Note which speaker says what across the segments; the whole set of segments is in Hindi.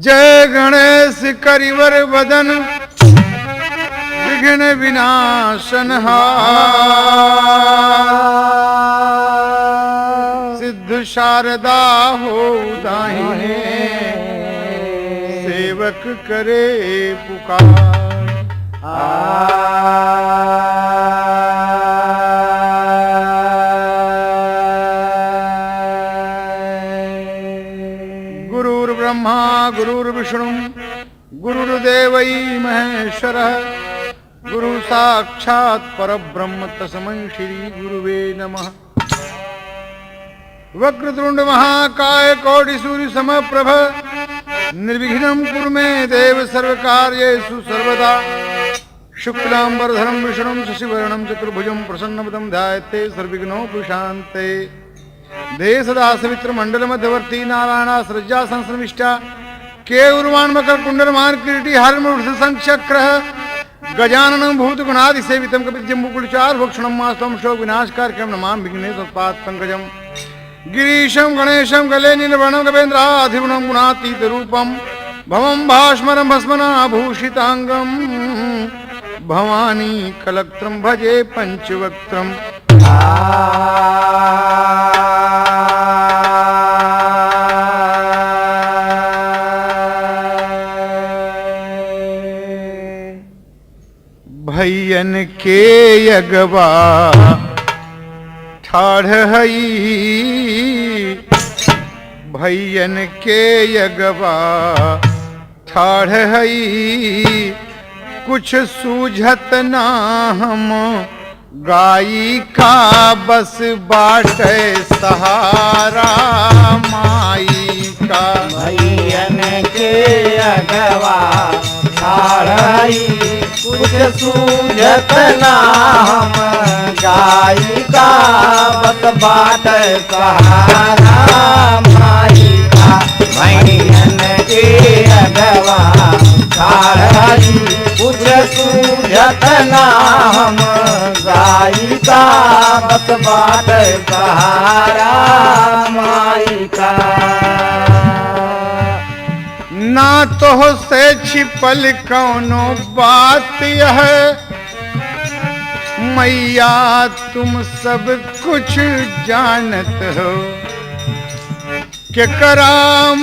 Speaker 1: जय गणेश करिवर वदन विघ्न विनाशनहार सिद्ध शारदा हो दाहिने सेवक करे पुकार। गुरुर्ब्रह्मा गुरुर्विष्णु गुरुर्देवै महेश्वरः गुरु साक्षात् परब्रह्म तस्मै श्री गुरुवे नमः। वक्रतुंड महाकाय कोटि सूर्य समप्रभ निर्विघ्नं कुरु मे देव सर्वकार्येषु सर्वदा। शुक्लांबरधरं विष्णुं शशिवर्णं चतुर्भुजं प्रसन्नवदनं ध्यायते सर्वविघ्नोपशान्ते। देशदा सवित्र मंडल मध्यवर्ती नारायणा सृजा संसमिष्टा केउर्वाण मकर कुंडल मान किरीटी हरमूर्ध संचक्र गजाननं भूत गुणादि सेवितं कपिजम्बुकुलचार भक्षणं मास्तम शोक विनाशकारकं नमामि विघ्नेशोत्पात पंकजं गिरीशं गणेशं गले नीलवर्णं गवेन्द्राधिगुणं गुणातीत रूपं भवं भास्मरं भस्मनाभूषितांगं भवानी कलक्त्रं भजे पंचवक्त्रम्। भैयन के यगवा ठाढ़ हई भैयन के यगवा ठाढ़ हई कुछ सूझत ना हम गाई का बस बाटे सहारा माई का।
Speaker 2: भैयन के अगवा ठाढ़ई कुछ सूझत ना हम गाई का बस बाटे सहारा माई का। भैयन के अगवा ठाढ़ई कुछ सूझत ना हम गाई का बस बाटे सहारा माई का।
Speaker 1: ना तो से छिपल कौनो बात यह मैया तुम सब कुछ जानत हो के करा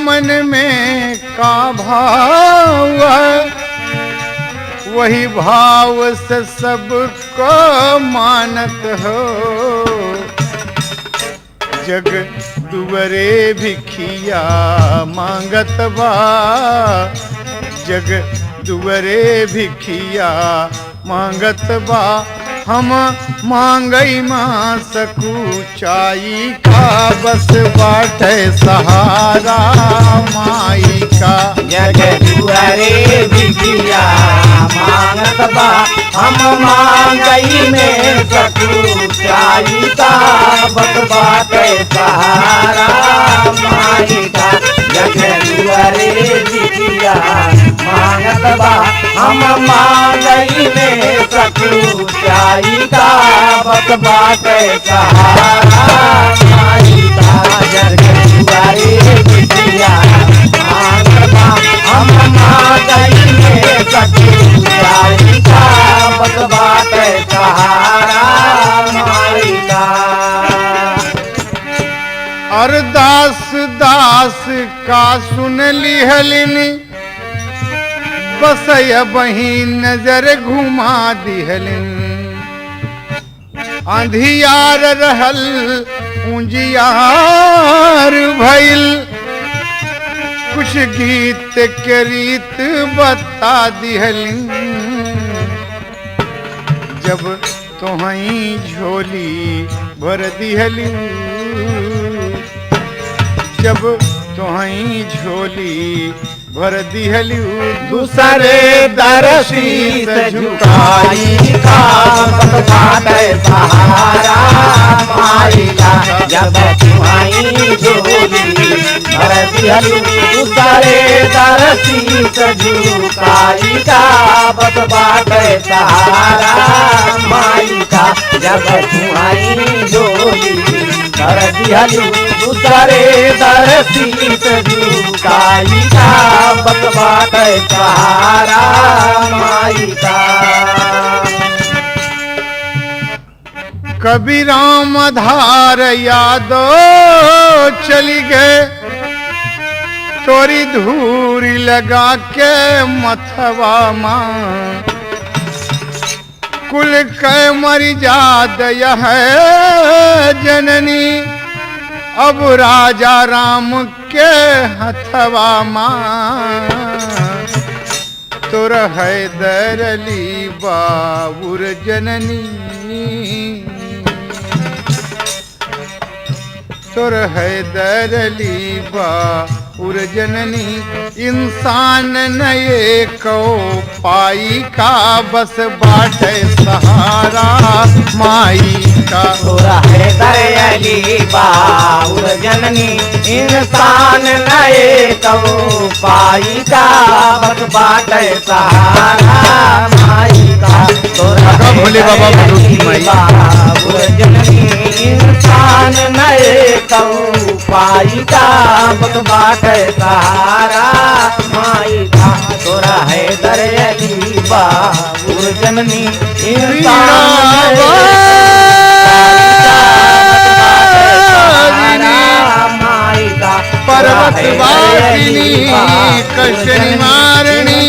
Speaker 1: मन में का भाव है वही भाव से सबको मानत हो। जग दुवरे भिखिया मांगत बा जग दुवरे भिखिया मांगत बा हम मांगई मां सकू चाई का बस बाटे सहारा माई का।
Speaker 2: जग दुआरे भिखिया मांगत बा हम मांगई में सकू चाई का बस बाटे सहारा माई का। जग दुआरे भिखिया मांगत बा हम मांगई में सकू चाई का बस बाटे सहारा माई का। जग दुआरे भिखिया मांगत बा हम मांगई में सकू चाई का बस बाटे सहारा माई का।
Speaker 1: अरदास दास का सुन लिहलिनी बस बही नजर घुमा दिहलिन अंधियार रहल पूंजियार भइल कुछ गीत के रीत बता दिहलिन जब तोहई झोली भर दिहलिन जब तोहई झोली भर दिहलू
Speaker 2: दूसरे दरसी से झुकाई का बाटे सहारा माई का जब तुम्हारी झोली भर दिहलू दूसरे दरसी से झुकाई का बाटे सहारा माई का जब तुम्हारी झोली भर दिहलू दूसरे दरसी से झुकाई का बाटे सहारा माई का।
Speaker 1: कभी राम धार यादो चली गए तोरी धूरी लगा के मथवा मां कुल के मरी जात यह जननी अब राजा राम के हथवा मां तुर हैदर अली बाबुर जननी तुर हैदर अली बाबुर जननी इंसान नए को पाई का बस बाटे सहारा माई का
Speaker 2: तोरा हैदर अली बाबुर जननी इंसान नए कौ पाई का बस बाटे सहारा माई का तोरा
Speaker 1: भोले बाबा भरोसी माई
Speaker 2: बाबुर जननी इंसान नए कौ पाई का बस बाटे सहारा माई का तोरा हैदर अली बाबुर जननी इंसान
Speaker 1: पर्वत वासिनी कष्ट निवारणी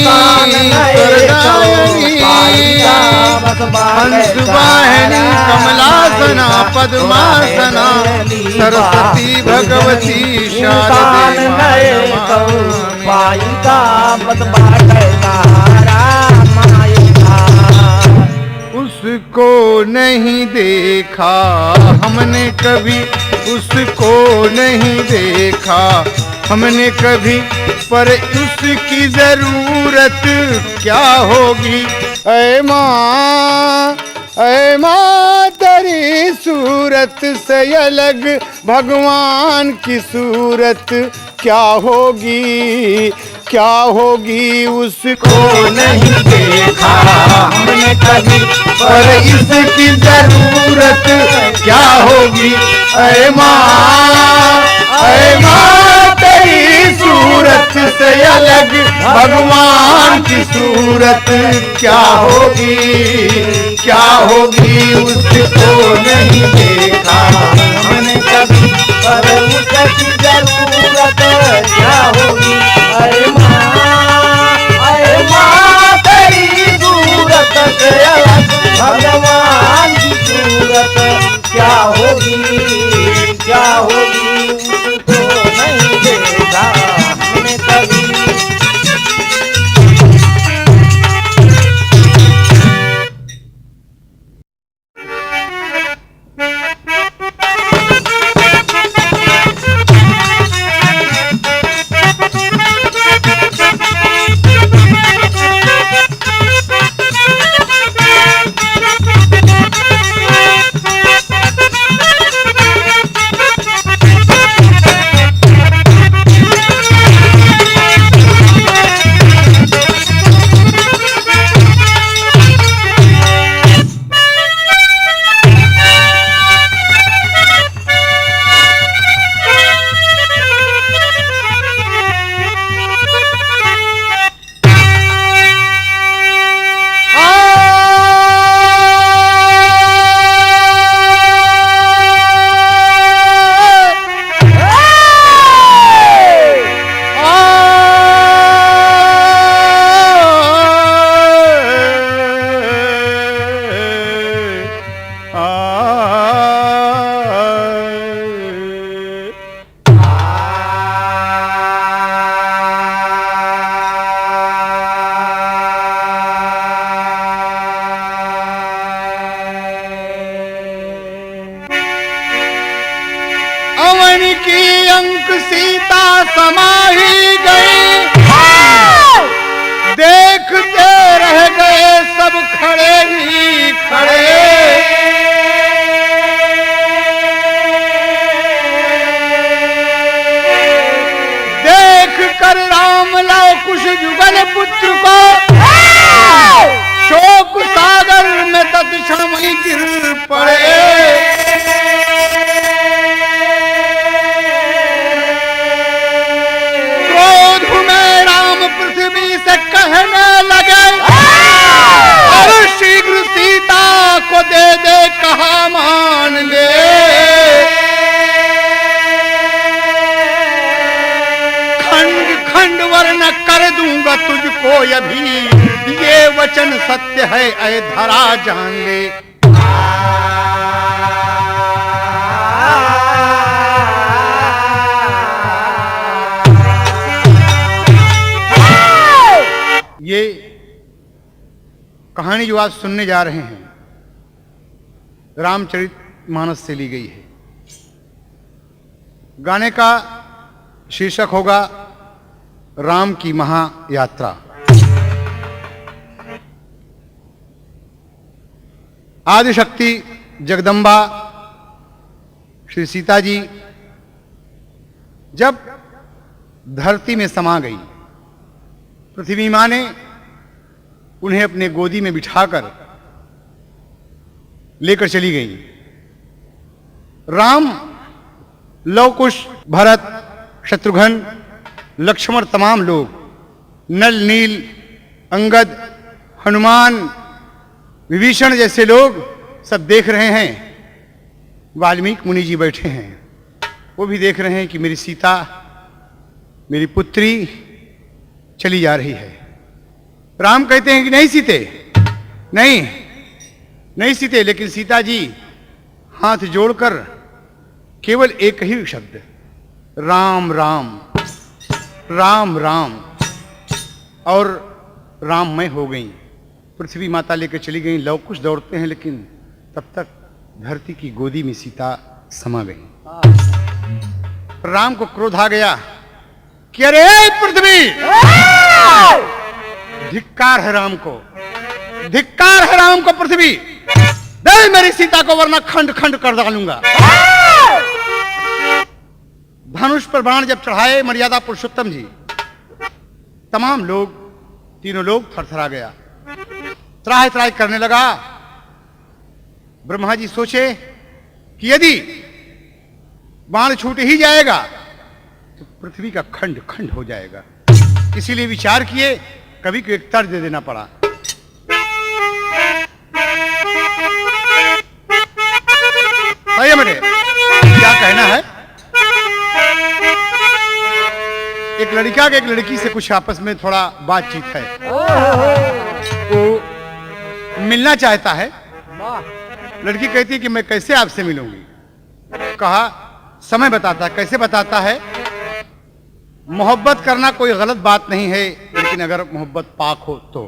Speaker 1: हंस वाहिनी कमलासना पद्मासना सरस्वती भगवती शारदे
Speaker 2: माई का बस बाटे सहारा माई का।
Speaker 1: उसको नहीं देखा हमने कभी उसको नहीं देखा हमने कभी पर उसकी जरूरत क्या होगी ऐ माँ तेरी सूरत से अलग भगवान की सूरत क्या होगी उसको
Speaker 2: नहीं देखा हमने कभी
Speaker 1: पर इसकी जरूरत क्या होगी ऐ माँ तेरी सूरत से अलग भगवान की सूरत क्या होगी उसको नहीं देखा
Speaker 2: हमने कभी पर उसकी जरूरत क्या होगी अरे माँ तेरी सूरत से अलग भगवान की सूरत क्या होगी उसको नहीं देखा हमने कभी।
Speaker 1: जानकी अंक सीता समाही गई, देखते रह गए सब खड़े ही खड़े। देख कर राम लव कुश जुगल पुत्र को, शोक सागर में तत्क्षण ही गिर पड़े। क्रोध में राम पृथ्वी से कहने लगे, और शीघ्र सीता को दे दे कहा मान ले। खंड खंड वर्ण कर दूंगा तुझको अभी, ये वचन सत्य है ऐ धरा जान ले। ये कहानी जो आप सुनने जा रहे हैं रामचरितमानस से ली गई है। गाने का शीर्षक होगा राम की महायात्रा। आदिशक्ति जगदम्बा श्री सीता जी जब धरती में समा गई, पृथ्वी मां ने उन्हें अपने गोदी में बिठाकर लेकर चली गई। राम, लव कुश, भरत, शत्रुघ्न, लक्ष्मण, तमाम लोग, नल, नील, अंगद, हनुमान, विभीषण जैसे लोग सब देख रहे हैं। वाल्मीकि मुनि जी बैठे हैं, वो भी देख रहे हैं कि मेरी सीता, मेरी पुत्री चली जा रही है। राम कहते हैं कि नहीं सीते, नहीं सीते, लेकिन सीता जी हाथ जोड़कर केवल एक ही शब्द राम राम राम राम, और राममय हो गई। पृथ्वी माता लेकर चली गई। लव कुश दौड़ते हैं, लेकिन तब तक धरती की गोदी में सीता समा गई। राम को क्रोध आ गया कि अरे पृथ्वी, धिक्कार है राम को, धिक्कार है राम को पृथ्वी, दे मेरी सीता को वरना खंड खंड कर डालूंगा। धनुष पर बाण जब चढ़ाए मर्यादा पुरुषोत्तम जी, तमाम लोग, तीनों लोग थरथरा गया, त्राह त्राह करने लगा। ब्रह्मा जी सोचे कि यदि बाण छूट ही जाएगा तो पृथ्वी का खंड खंड हो जाएगा। इसीलिए विचार किए, कवि को एक तर्ज दे देना पड़ा। बेटे क्या कहना है? एक लड़का के एक लड़की से कुछ आपस में थोड़ा बातचीत है, वो मिलना चाहता है। लड़की कहती है कि मैं कैसे आपसे मिलूंगी? कहा समय बताता है। कैसे बताता है? मोहब्बत करना कोई गलत बात नहीं है, लेकिन अगर मोहब्बत पाक हो तो।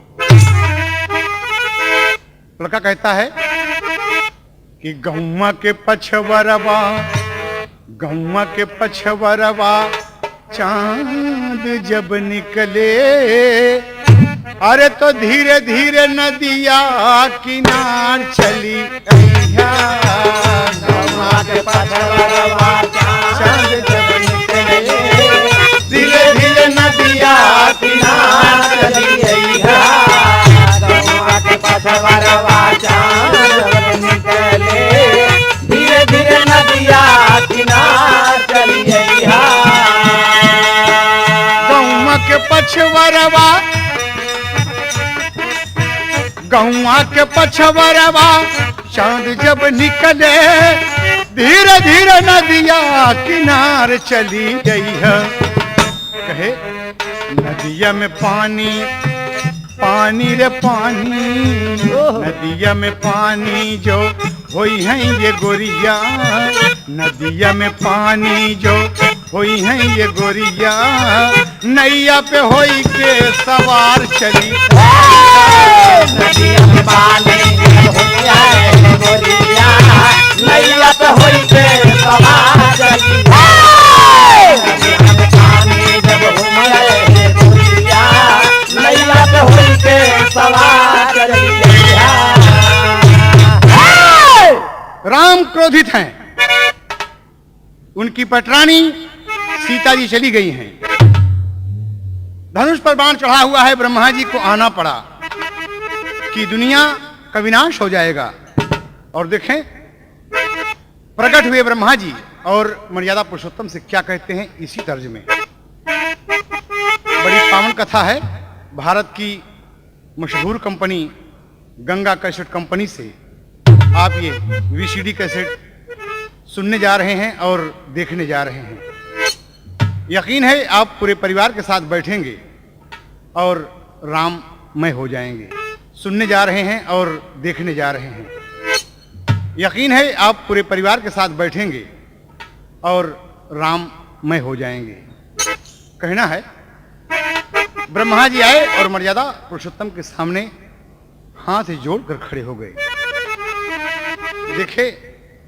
Speaker 1: लड़का कहता है कि गौवा के पछवरवा, गौवा के पछवरवा चांद जब निकले, अरे तो धीरे धीरे नदिया किनार चली अइहा। गौवा के पछवरवा चांद जब निकले, धीरे धीरे नदिया किनार चली अइहा।
Speaker 2: गौवा के पछवरवा चांद जब निकले, धीरे धीरे नदिया किनार चली अइहा।
Speaker 1: गौवा के पछवरवा, गौवा के पछवरवा चांद जब निकले, धीरे धीरे नदिया किनार चली गई है। कहे नदिया में पानी, पानी रे पानी, नदिया में पानी जो होई है ये गोरिया, नदिया में पानी जो होई है ये गोरिया, नैया पे होई के सवार चली।
Speaker 2: नदिया में पानी होई है गोरिया, नैया पे होई के सवार चली।
Speaker 1: राम क्रोधित हैं। उनकी पटरानी सीता जी चली गई हैं। धनुष पर बाण चढ़ा हुआ है। ब्रह्मा जी को आना पड़ा कि दुनिया का विनाश हो जाएगा। और देखें, प्रकट हुए ब्रह्मा जी और मर्यादा पुरुषोत्तम से क्या कहते हैं इसी तर्ज में। बड़ी पावन कथा है। भारत की मशहूर कंपनी गंगा कैसेट कंपनी से आप ये वीसीडी कैसेट सुनने जा रहे हैं और देखने जा रहे हैं। यकीन है आप पूरे परिवार के साथ बैठेंगे और राममय हो जाएंगे। सुनने जा रहे हैं और देखने जा रहे हैं। यकीन है आप पूरे परिवार के साथ बैठेंगे और राममय हो जाएंगे। कहना है, ब्रह्मा जी आए और मर्यादा पुरुषोत्तम के सामने हाथ जोड़कर खड़े हो गए। देखे,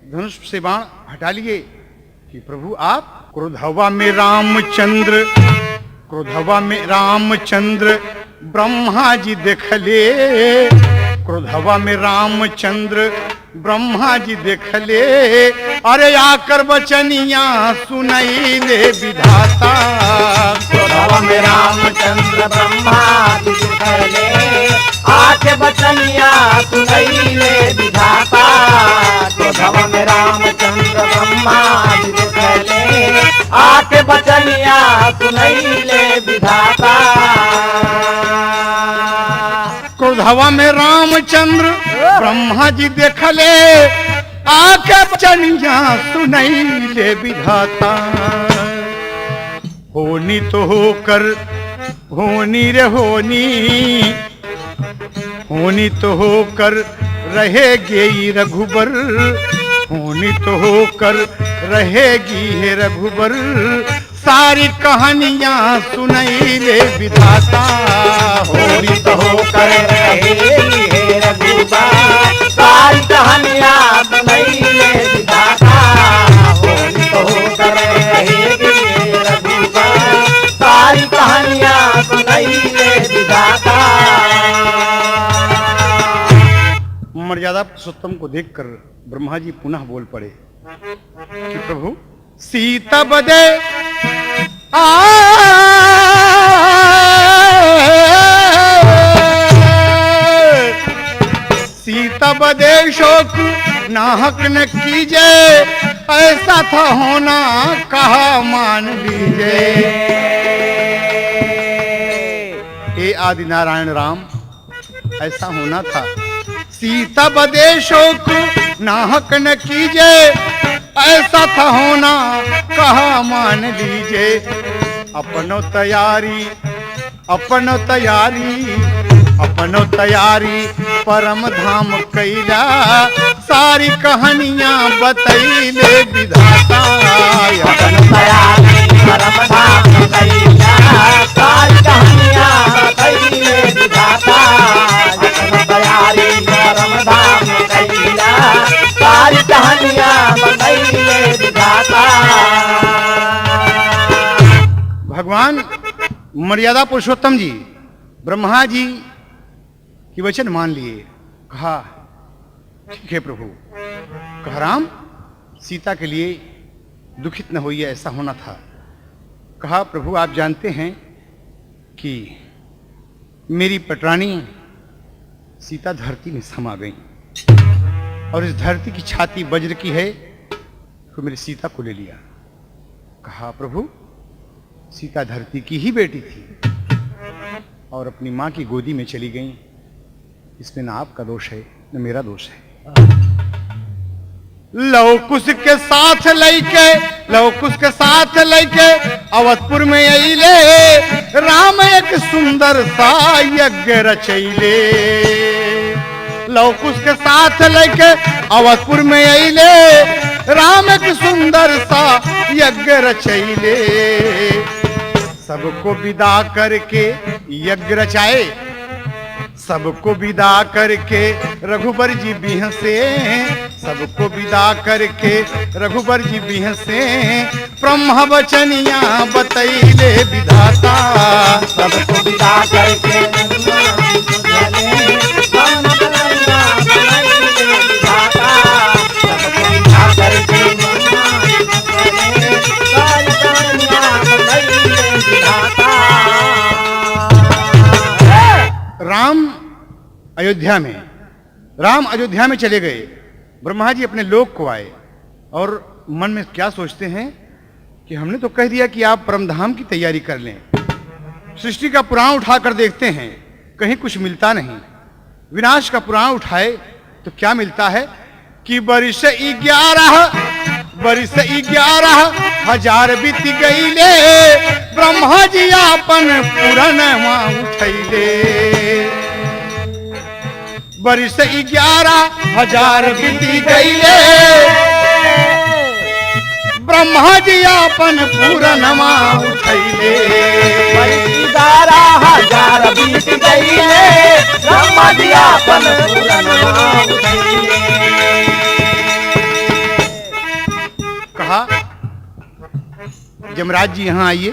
Speaker 1: धनुष से बाण हटा लिए कि प्रभु आप क्रोधवा में रामचंद्र, क्रोधवा में रामचंद्र ब्रह्मा जी देखले, क्रोधवा में रामचंद्र ब्रह्मा जी देखले। अरे आकर बचनिया सुनई ले विधाता,
Speaker 2: क्रोधवा में रामचंद्र ब्रह्मा जी देखले, आके बचनिया सुनई ले विधाता। क्रोधवा में रामचंद्र ब्रह्मा जी देखले, आके बचनिया सुनई ले विधाता।
Speaker 1: क्रोधवा में रामचंद्र ब्रह्मा जी देखले, आके बचनिया सुनई ले विधाता। होनी तो होकर होनी रे होनी, होनी तो होकर रहेगी रघुबर, होनी तो होकर रहेगी है रघुबर। सारी कहानियां सुनई ले विधाता,
Speaker 2: होनी तो होकर रहेगी है रघुबर। सारी कहानियां सुनई ले विधाता, होनी तो होकर रहेगी है रघुबर। सारी कहानियां सुनई ले विधाता।
Speaker 1: मर्यादा पुरुषोत्तम को देखकर ब्रह्मा जी पुनः बोल पड़े कि प्रभु सीता बदे सीता बदे शोक नाहक न कीजे, ऐसा था होना कहा मान लीजिए। हे आदि नारायण राम, ऐसा होना था। सीता बदे शोक नाहक न कीजे, ऐसा था होना कहा मान लीजिए। अपनो तैयारी, अपनो तैयारी, अपनो तैयारी परम धाम कैला। सारी कहानियां बतैले विधाता,
Speaker 2: अपनो तैयारी परम धाम कैला। सारी कहानियां बतैले विधाता, अपनो तैयारी परम धाम कैला। सारी कहानियां बतैले विधाता।
Speaker 1: भगवान मर्यादा पुरुषोत्तम जी ब्रह्मा जी की वचन मान लिए। कहा ठीक है प्रभु। कहा राम, सीता के लिए दुखित न होइए, ऐसा होना था। कहा प्रभु आप जानते हैं कि मेरी पटरानी सीता धरती में समा गई और इस धरती की छाती वज्र की है, तो मेरी सीता को ले लिया। कहा प्रभु सीता धरती की ही बेटी थी और अपनी मां की गोदी में चली गई। इसमें ना आपका दोष है न मेरा दोष है। लवकुश के साथ लैके, लवकुश के साथ लैके अवधपुर में अइले, राम एक सुंदर सा यज्ञ रचैले। लवकुश के साथ लैके अवधपुर में अइले, राम एक सुंदर सा यज्ञ रचैले। सबको विदा करके यज्ञ रचाए, सबको विदा करके रघुबर जी बिहसे, सबको विदा करके रघुबर जी बिहसे। ब्रह्म वचनिया बतैले विधाता,
Speaker 2: सबको विदा करके ब्रह्म वचनिया बतैले विधाता। सबको
Speaker 1: अयोध्या में, राम अयोध्या में चले गए। ब्रह्मा जी अपने लोक को आए और मन में क्या सोचते हैं कि हमने तो कह दिया कि आप परमधाम की तैयारी कर लें। सृष्टि का पुराण उठाकर देखते हैं, कहीं कुछ मिलता नहीं। विनाश का पुराण उठाए तो क्या मिलता है कि बरिस 11,000 बीत गईले, ब्रह्मा जी आपन पुरनवा उठैले। बरिस 11,000 बीत गईले, ब्रह्मा जी आपन पुरनवा उठैले।
Speaker 2: 11,000 बीत गईले, ब्रह्मा जी आपन पुरनवा उठैले।
Speaker 1: कहा यमराज जी यहाँ आइए।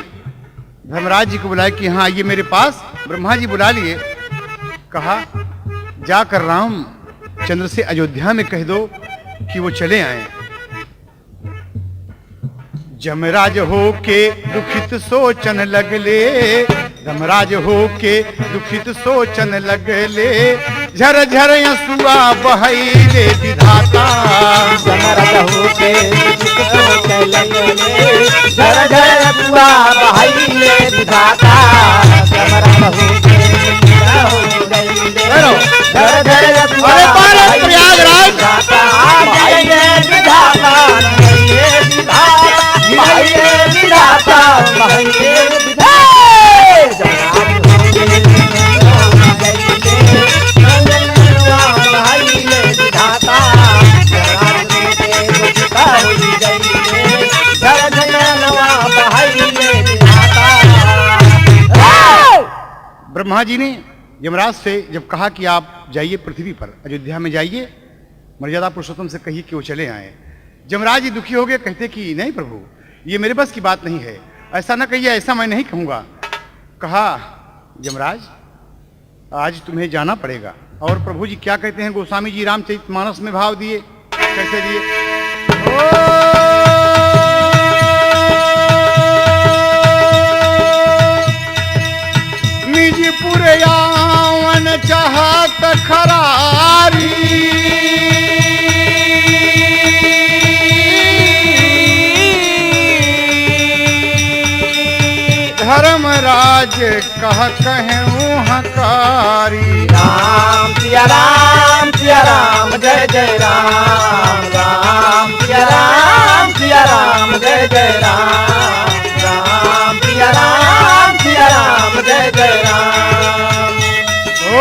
Speaker 1: धर्मराज जी को बुलाया कि यहाँ आइए मेरे पास। ब्रह्मा जी बुला लिए। कहा जाकर राम चंद्र से अयोध्या में कह दो कि वो चले आए। जमराज हो के दुखित सोचन लगले, धर्मराज हो के दुखित सोचन लगले, झर झर आंसुआ बहैले विधाता।
Speaker 2: जमराज हो के दुखित सोचन लगले, झर झर आंसुआ बहैले विधाता। जमराज हो के दुखित हो गईले, झर झर आंसुआ
Speaker 1: प्रयागराज
Speaker 2: बहैले विधाता। विधाता बहैले विधाता।
Speaker 1: ब्रह्मा जी ने यमराज से जब कहा कि आप जाइए पृथ्वी पर, अयोध्या में जाइए, मर्यादा पुरुषोत्तम से कहिए कि वो चले आए। यमराज जी दुखी हो गए, कहते कि नहीं प्रभु, ये मेरे बस की बात नहीं है, ऐसा ना कहिए, ऐसा मैं नहीं कहूंगा। कहा यमराज आज तुम्हें जाना पड़ेगा। और प्रभु जी क्या कहते हैं, गोस्वामी जी रामचरितमानस में भाव दिए, कैसे दिए? निजपुर यावन चाहत खरारी, धर्मराज कह कहूँ हकारी।
Speaker 2: राम सिया राम जय जय राम। राम सिया राम जय जय राम। राम सिया राम जय जय राम।
Speaker 1: ओ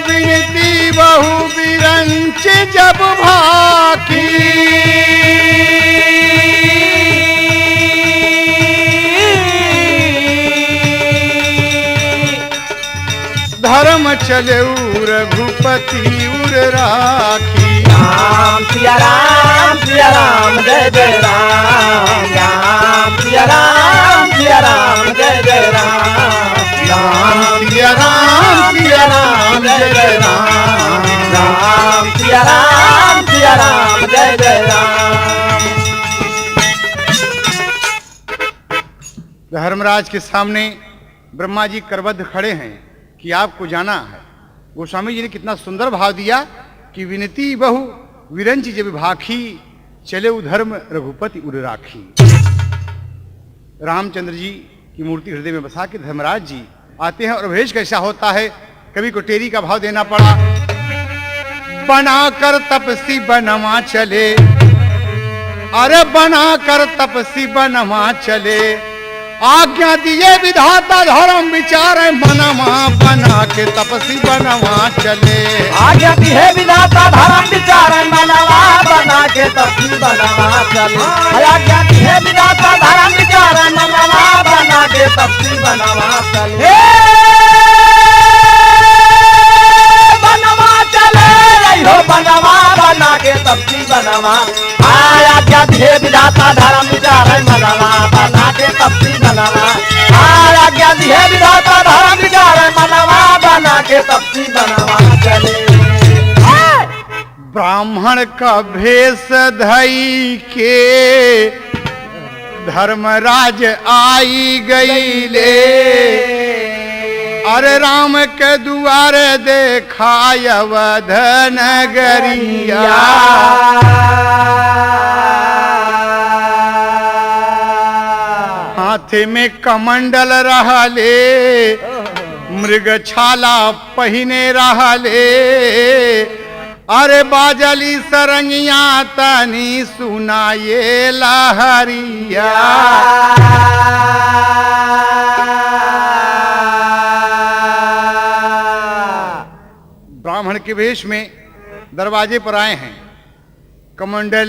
Speaker 1: विनती बहु विरंच जब भाकी, धर्म चले रघुपति उर राखी।
Speaker 2: राम सिया राम जय जय राम। राम सिया राम जय जय राम।
Speaker 1: राम सिया राम जय जय राम।
Speaker 2: राम सिया राम जय जय राम।
Speaker 1: धर्मराज के सामने ब्रह्मा जी करबद्ध खड़े हैं कि आपको जाना है। गोस्वामी जी ने कितना सुंदर भाव दिया कि विनती बहु विरंच जब भाखी, चले धर्म रघुपति उर राखी। रामचंद्र जी की मूर्ति हृदय में बसा के धर्मराज जी आते हैं और भेष कैसा होता है, कवि को टेरी का भाव देना पड़ा। बनाकर तपसी बनवा चले, अरे बनाकर तपसी बनवा चले, आज्ञा दिए विधाता धर्म विचार मनवा, बना के तपसी बनवा चले।
Speaker 2: आज्ञा दिए विधाता धर्म विचार मनवा, बना के तपसी बनवा चले। आज्ञा दिए विधाता धर्म विचार मनवा, बना के तपसी बनवा चले। बनवा चले हो बनवा, बना के तपसी बनवा। आज्ञा दिए विधाता धर्म विचार मनवा, बना के तपसी बनवा। आज्ञा दिए विधाता धर्म विचार मनवा, बना के तपसी बनवा चले।
Speaker 1: ब्राह्मण का भेष धई के धर्मराज आई गई ले, अरे राम के दुआरे देखाय अवध नगरिया। हाथे में कमंडल रहले, मृग छाला पहिने रहले। अरे बाजली सरंगिया तनी सुनाये लहरिया। ब्राह्मण के वेश में दरवाजे पर आए हैं, कमंडल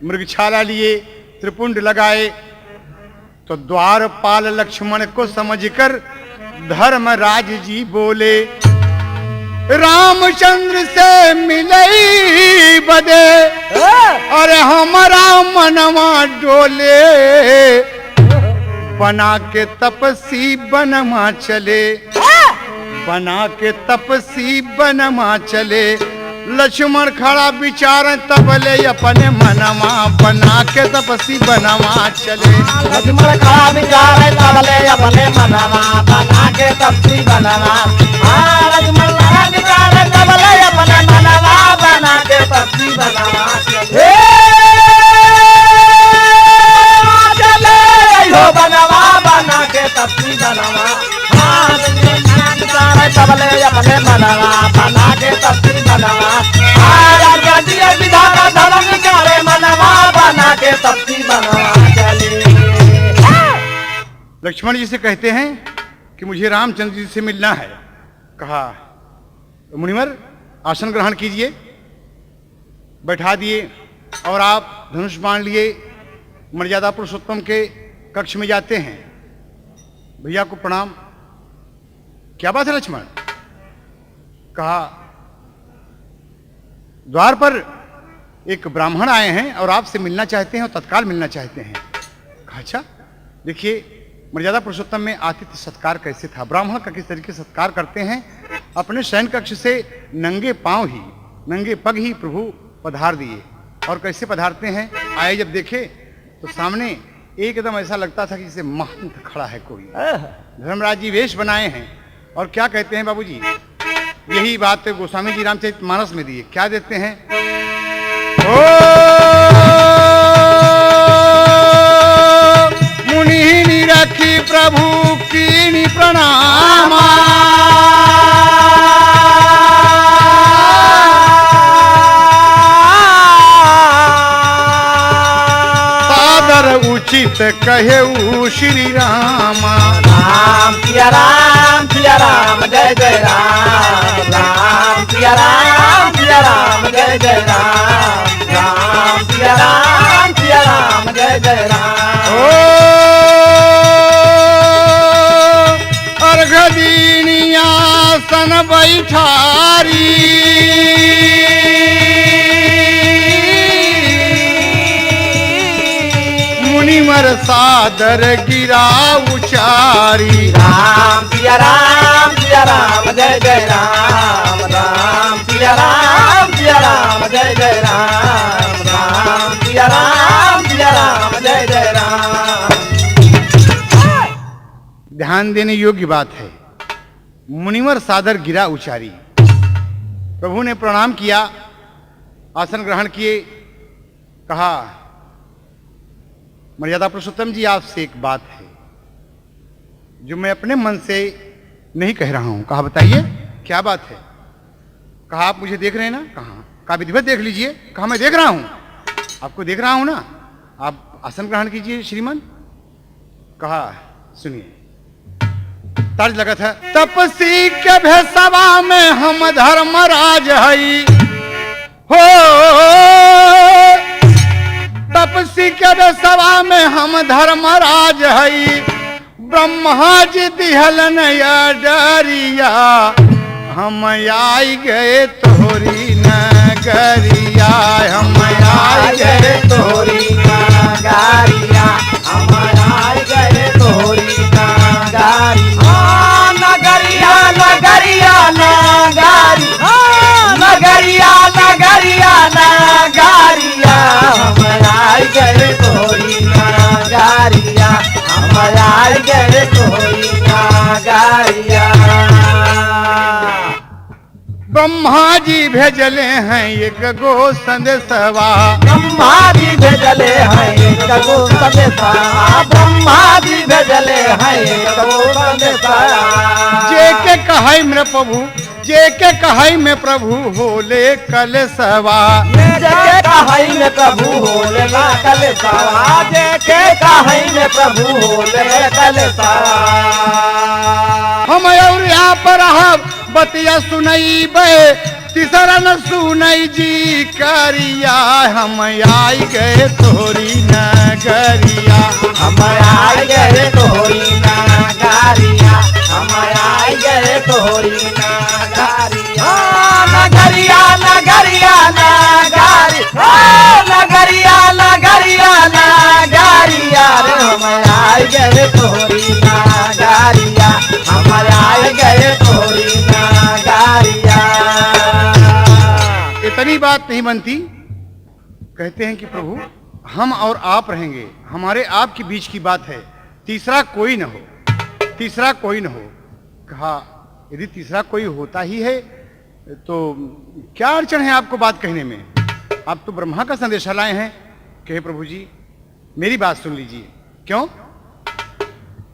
Speaker 1: मृगछाला लिए, त्रिपुंड लगाए। तो द्वारपाल लक्ष्मण को समझकर धर्मराज जी बोले, रामचंद्र से मिले बदे अरे हमारा मनवा डोले। बना के तपसी बनमा चले, बना के तपसी बनमा चले। लक्ष्मण खड़ा विचार तबले अपने मनवा, बना के तपसी बनवा चले।
Speaker 2: लक्ष्मण खड़ा विचार तबले अपने मनवा, बना के तपसी बनवा। लक्ष्मण खड़ा विचार तबले अपने मनवा, बना के तपसी बनवा चले। हो बनवा बना के तपसी बनवा। तबले अपने मनवा, बना के तपसी बनवा। विधाता धर्म विचारे मनवा, बना के तपसी बनवा चले।
Speaker 1: लक्ष्मण जी से कहते हैं कि मुझे रामचंद्र जी से मिलना है। कहा मुनिवर आसन ग्रहण कीजिए। बैठा दिए और आप धनुष बाण लिए मर्यादा पुरुषोत्तम के कक्ष में जाते हैं। भैया को प्रणाम। क्या बात है लक्ष्मण? कहा द्वार पर एक ब्राह्मण आए हैं और आपसे मिलना चाहते हैं और तत्काल मिलना चाहते हैं। कहा अच्छा, देखिए मर्यादा पुरुषोत्तम में आतिथ्य सत्कार कैसे था, ब्राह्मण का किस तरीके से सत्कार करते हैं। अपने शयन कक्ष से नंगे पांव ही, नंगे पग ही प्रभु पधार दिए। और कैसे पधारते हैं, आए जब देखे तो सामने एकदम ऐसा लगता था कि जैसे महंत खड़ा है कोई। धर्मराज जी वेश बनाए हैं और क्या कहते हैं बाबूजी, यही बात गोस्वामी जी रामचरितमानस में दिए। क्या देते हैं, ओ मुनि रखी प्रभु की प्रणाम। सादर उचित कहे श्री रामा।
Speaker 2: राम सिया राम जय जय राम। राम सिया राम जय जय राम। राम सिया राम जय जय राम।
Speaker 1: ओ अर्घ दीनिया सन बैठारी। मुनिवर सादर गिरा उचारी।
Speaker 2: राम सिया राम जय जय राम। राम सिया राम जय जय राम। राम सिया राम जय जय राम।
Speaker 1: ध्यान देने योग्य बात है। मुनिवर सादर गिरा उचारी, प्रभु ने प्रणाम किया, आसन ग्रहण किए। कहा मर्यादा पुरुषोत्तम जी आपसे एक बात है जो मैं अपने मन से नहीं कह रहा हूं। कहा बताइए क्या बात है। कहा आप मुझे देख रहे हैं ना। कहा विधिवत देख लीजिए। कहा मैं देख रहा हूं, आपको देख रहा हूं ना, आप आसन ग्रहण कीजिए श्रीमान। कहा सुनिए, तर्ज लगा था, तपसी के भेसवा में हम धर्मराज हई हो। तपसी के भेसवा में हम धर्मराज हई। ब्रह्मा जी दिहलन या डरिया, हम आई गए तोरी नगरिया। हम आई गए
Speaker 2: तोरी नगरिया। हम आई गए तोरी नगरिया। नगरिया नगरिया नगरिया नगरिया नगरिया नगरिया। हम आई गए तोरी नगरिया। हम आई गए तोरी नगरिया।
Speaker 1: ब्रह्मा जी भेजले हैं एक गो संदेशवा,
Speaker 2: ब्रह्मा जी भेजले हैं एक गो संदेशा, ब्रह्मा जी भेजले हैं एक गो संदेशा।
Speaker 1: जे के कहै मेरे प्रभु, जे के कहै में प्रभु होले कलेशवा,
Speaker 2: जेके कहै में प्रभु होले कलेशवा, जेके कहै में प्रभु होले कलेशवा।
Speaker 1: हम और यहाँ पर बतिया सुनैबे, तीसरा न सुनई जी करिया, हम आई गए तोरी नगरिया,
Speaker 2: हम आई गए तोरी नगरिया, हम आई गए तोरी नगरिया। नगरिया नगरिया नगरी, नगरिया नगरिया नगरिया रे, हम आई गए तोरी नगरिया, हम आई गए तोरी नगरिया।
Speaker 1: इतनी बात नहीं बनती, कहते हैं कि प्रभु हम और आप रहेंगे, हमारे आपके बीच की बात है, तीसरा कोई न हो, तीसरा कोई न हो। कहा यदि तीसरा कोई होता ही है तो क्या अड़चन है आपको बात कहने में, आप तो ब्रह्मा का संदेशा लाए हैं। कहे प्रभु जी मेरी बात सुन लीजिए। क्यों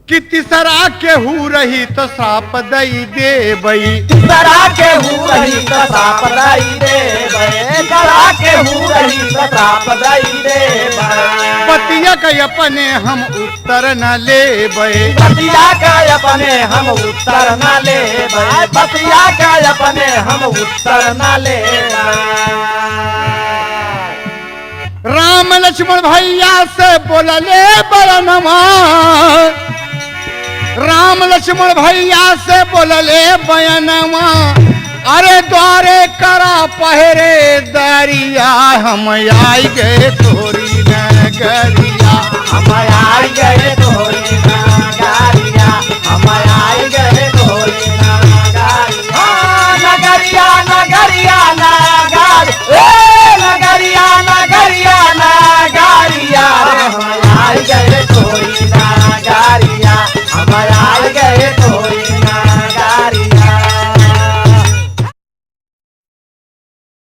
Speaker 1: कि तीसरा केहू रही तो साप दई देबई,
Speaker 2: तीसरा केहू रही तो साप दई देबई, तीसरा केहू रही तो साप दई देबई।
Speaker 1: बतिया का अपने हम उत्तर न लेबई,
Speaker 2: बतिया का अपने हम उत्तर न लेबई, बतिया का अपने हम उत्तर न लेबई।
Speaker 1: राम लक्ष्मण भैया से बोलले बरनमा, राम लक्ष्मण भैया से बोलले बयनमा, अरे द्वारे करा पहरे दरिया, हम आई गए तोरी नगरिया,
Speaker 2: हम आई गए तोरी नगरिया, हम